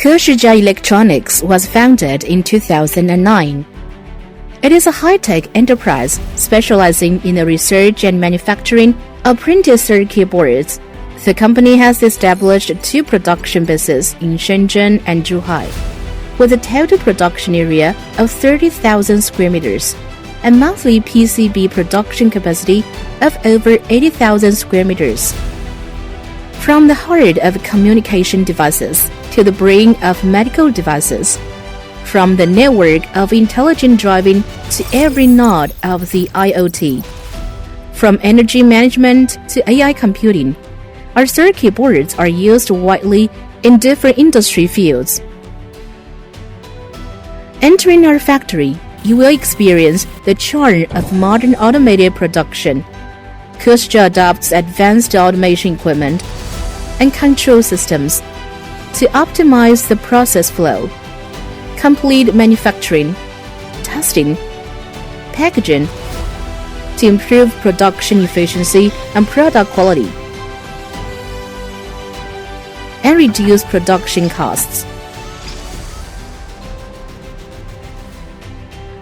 Keshijia Electronics was founded in 2009. It is a high-tech enterprise specializing in the research and manufacturing of printed circuit boards. The company has established 2 production bases in Shenzhen and Zhuhai, with a total production area of 30,000 square meters and monthly PCB production capacity of over 80,000 square meters. From the heart of communication devices to the brain of medical devices, from the network of intelligent driving to every node of the IoT, from energy management to AI computing, our circuit boards are used widely in different industry fields. Entering our factory, you will experience the charm of modern automated production. Keshijia adopts advanced automation equipment and control systems to optimize the process flow, complete manufacturing, testing, packaging, to improve production efficiency and product quality, and reduce production costs.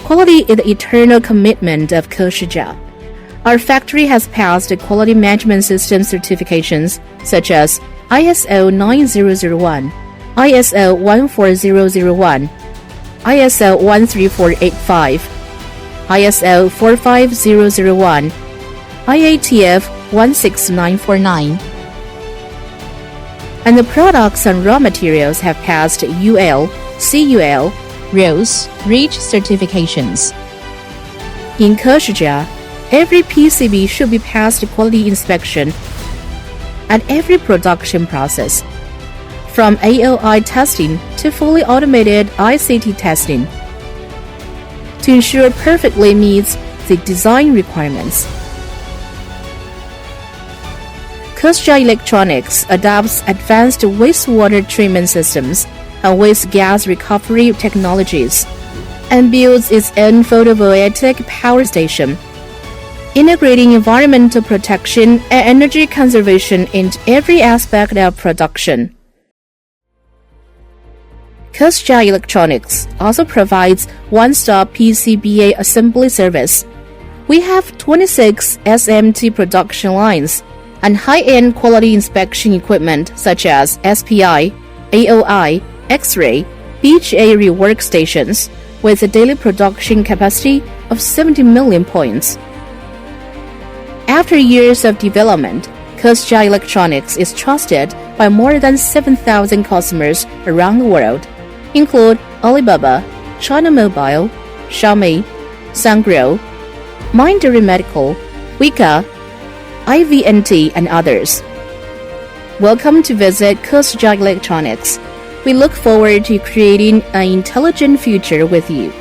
Quality is the eternal commitment of Keshijia. Our factory has passed quality management system certifications such as ISO 9001, ISO 14001, ISO 13485, ISO 45001, IATF 16949. And the products and raw materials have passed UL, CUL, ROSE, REACH certifications. In Keshijia, every PCB should be passed quality inspection at every production process, from AOI testing to fully automated ICT testing, to ensure perfectly meets the design requirements. Keshijia Electronics adopts advanced wastewater treatment systems and waste gas recovery technologies, and builds its own photovoltaic power station, integrating environmental protection and energy conservation into every aspect of production. Keshijia Electronics also provides one-stop PCBA assembly service. We have 26 SMT production lines and high-end quality inspection equipment such as SPI, AOI, X-ray, BHA rework stations with a daily production capacity of 70 million points. After years of development, Keshijia Electronics is trusted by more than 7,000 customers around the world, include Alibaba, China Mobile, Xiaomi, Sungrow, Automotive Medical, Wika, IVNT, and others. Welcome to visit Keshijia Electronics. We look forward to creating an intelligent future with you.